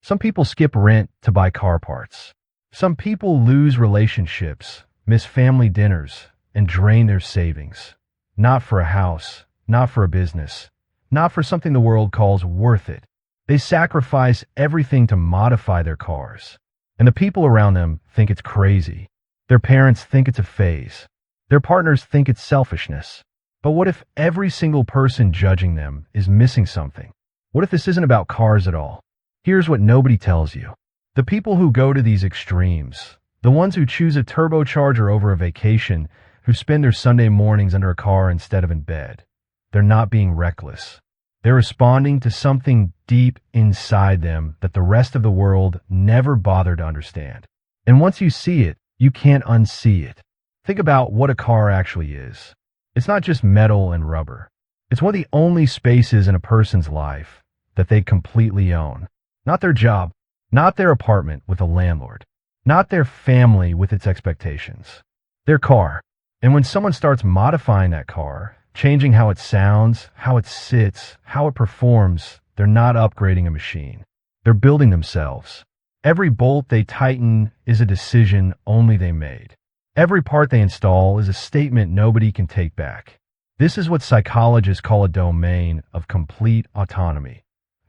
Some people skip rent to buy car parts. Some people lose relationships, miss family dinners, and drain their savings. Not for a house, not for a business, not for something the world calls worth it. They sacrifice everything to modify their cars. And the people around them think it's crazy. Their parents think it's a phase. Their partners think it's selfishness. But what if every single person judging them is missing something? What if this isn't about cars at all? Here's what nobody tells you. The people who go to these extremes, the ones who choose a turbocharger over a vacation, who spend their Sunday mornings under a car instead of in bed, they're not being reckless. They're responding to something deep inside them that the rest of the world never bothered to understand. And once you see it, you can't unsee it. Think about what a car actually is. It's not just metal and rubber. It's one of the only spaces in a person's life that they completely own. Not their job, not their apartment with a landlord, not their family with its expectations. Their car. And when someone starts modifying that car, changing how it sounds, how it sits, how it performs, they're not upgrading a machine. They're building themselves. Every bolt they tighten is a decision only they made. Every part they install is a statement nobody can take back. This is what psychologists call a domain of complete autonomy.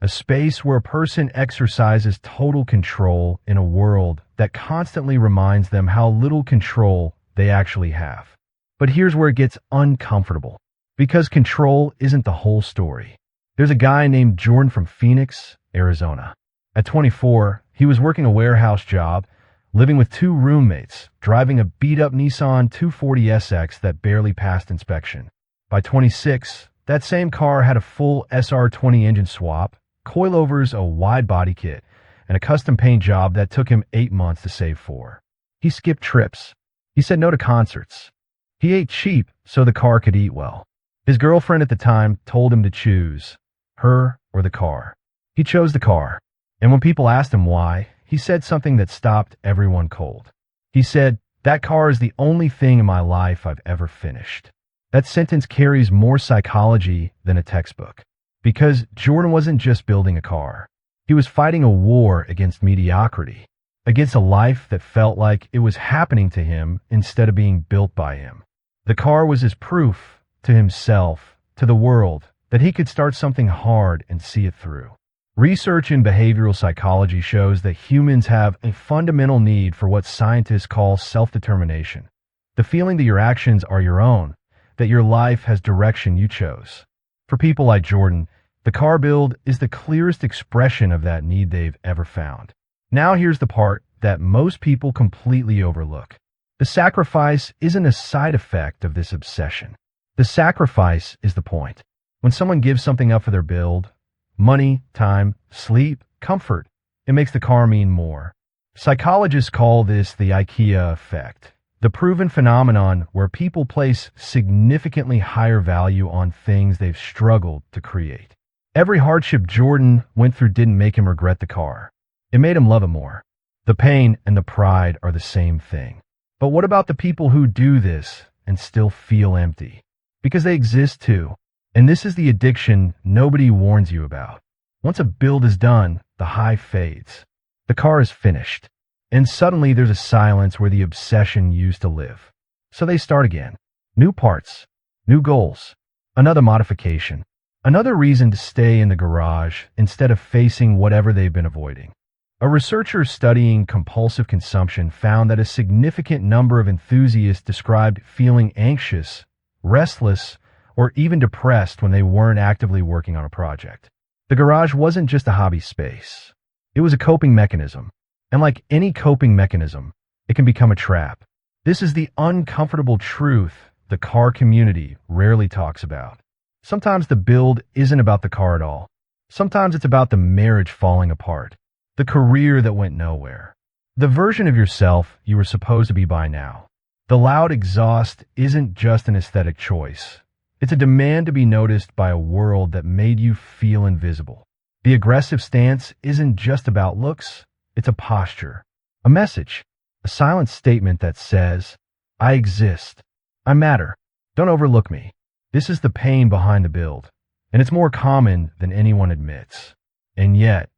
A space where a person exercises total control in a world that constantly reminds them how little control they actually have. But here's where it gets uncomfortable. Because control isn't the whole story. There's a guy named Jordan from Phoenix, Arizona. At 24, he was working a warehouse job, living with two roommates, driving a beat-up Nissan 240SX that barely passed inspection. By 26, that same car had a full SR20 engine swap, coilovers, a wide body kit, and a custom paint job that took him 8 months to save for. He skipped trips. He said no to concerts. He ate cheap so the car could eat well. His girlfriend at the time told him to choose, her or the car. He chose the car. And when people asked him why, he said something that stopped everyone cold. He said, "That car is the only thing in my life I've ever finished." That sentence carries more psychology than a textbook. Because Jordan wasn't just building a car. He was fighting a war against mediocrity, against a life that felt like it was happening to him instead of being built by him. The car was his proof to himself, to the world, that he could start something hard and see it through. Research in behavioral psychology shows that humans have a fundamental need for what scientists call self-determination. The feeling that your actions are your own, that your life has direction you chose. For people like Jordan, the car build is the clearest expression of that need they've ever found. Now here's the part that most people completely overlook. The sacrifice isn't a side effect of this obsession. The sacrifice is the point. When someone gives something up for their build, money, time, sleep, comfort, it makes the car mean more. Psychologists call this the IKEA effect, the proven phenomenon where people place significantly higher value on things they've struggled to create. Every hardship Jordan went through didn't make him regret the car. It made him love it more. The pain and the pride are the same thing. But what about the people who do this and still feel empty? Because they exist too. And this is the addiction nobody warns you about. Once a build is done, the high fades. The car is finished. And suddenly there's a silence where the obsession used to live. So they start again. New parts, new goals, another modification, another reason to stay in the garage instead of facing whatever they've been avoiding. A researcher studying compulsive consumption found that a significant number of enthusiasts described feeling anxious, restless, or even depressed when they weren't actively working on a project. The garage wasn't just a hobby space. It was a coping mechanism. And like any coping mechanism, it can become a trap. This is the uncomfortable truth the car community rarely talks about. Sometimes the build isn't about the car at all. Sometimes it's about the marriage falling apart, the career that went nowhere, the version of yourself you were supposed to be by now. The loud exhaust isn't just an aesthetic choice. It's a demand to be noticed by a world that made you feel invisible. The aggressive stance isn't just about looks. It's a posture, a message, a silent statement that says, I exist, I matter, don't overlook me. This is the pain behind the build, and it's more common than anyone admits. And yet,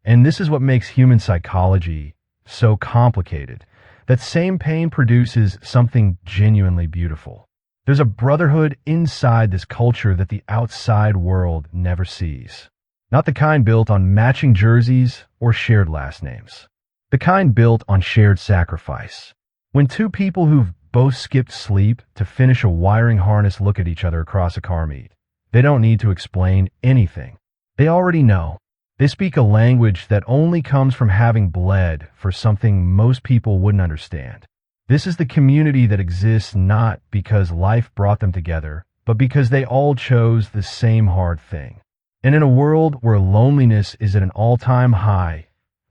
And this is what makes human psychology so complicated. That same pain produces something genuinely beautiful. There's a brotherhood inside this culture that the outside world never sees. Not the kind built on matching jerseys or shared last names. The kind built on shared sacrifice. When two people who've both skipped sleep to finish a wiring harness look at each other across a car meet, they don't need to explain anything. They already know. They speak a language that only comes from having bled for something most people wouldn't understand. This is the community that exists not because life brought them together, but because they all chose the same hard thing. And in a world where loneliness is at an all-time high,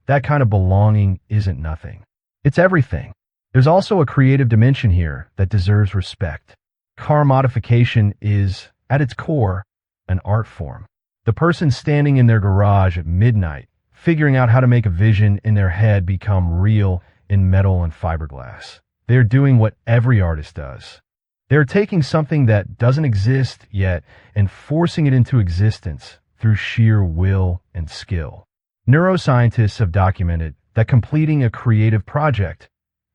that kind of belonging isn't nothing. It's everything. There's also a creative dimension here that deserves respect. Car modification is, at its core, an art form. The person standing in their garage at midnight, figuring out how to make a vision in their head become real in metal and fiberglass. They're doing what every artist does. They're taking something that doesn't exist yet and forcing it into existence through sheer will and skill. Neuroscientists have documented that completing a creative project,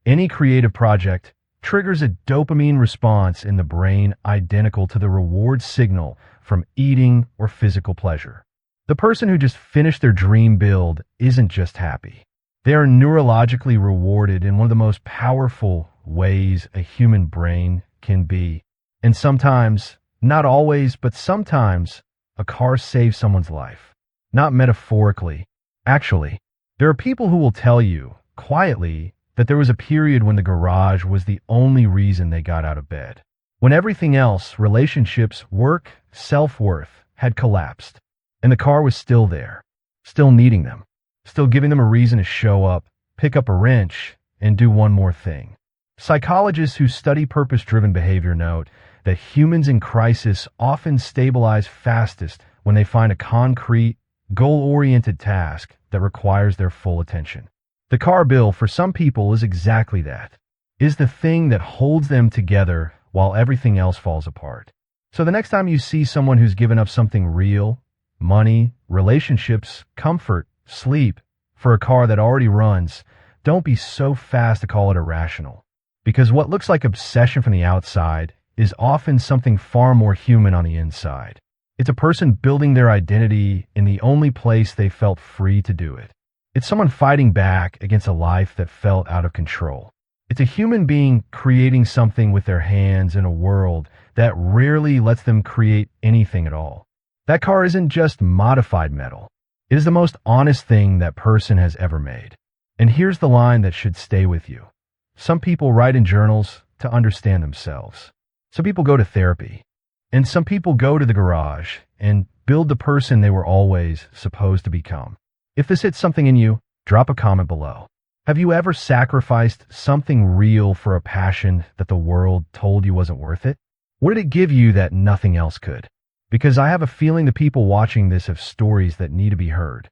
any creative project, triggers a dopamine response in the brain identical to the reward signal from eating or physical pleasure. The person who just finished their dream build isn't just happy. They are neurologically rewarded in one of the most powerful ways a human brain can be. And sometimes, not always, but sometimes, a car saves someone's life. Not metaphorically. Actually, there are people who will tell you, quietly, that there was a period when the garage was the only reason they got out of bed. When everything else, relationships, work, self-worth, had collapsed. And the car was still there, still needing them, still giving them a reason to show up, pick up a wrench, and do one more thing. Psychologists who study purpose-driven behavior note that humans in crisis often stabilize fastest when they find a concrete, goal-oriented task that requires their full attention. The car bill, for some people, is exactly that. Is the thing that holds them together while everything else falls apart. So the next time you see someone who's given up something real, money, relationships, comfort, sleep, for a car that already runs, don't be so fast to call it irrational. Because what looks like obsession from the outside is often something far more human on the inside. It's a person building their identity in the only place they felt free to do it. It's someone fighting back against a life that felt out of control. It's a human being creating something with their hands in a world that rarely lets them create anything at all. That car isn't just modified metal. It is the most honest thing that person has ever made. And here's the line that should stay with you. Some people write in journals to understand themselves. Some people go to therapy. And some people go to the garage and build the person they were always supposed to become. If this hits something in you, drop a comment below. Have you ever sacrificed something real for a passion that the world told you wasn't worth it? What did it give you that nothing else could? Because I have a feeling the people watching this have stories that need to be heard.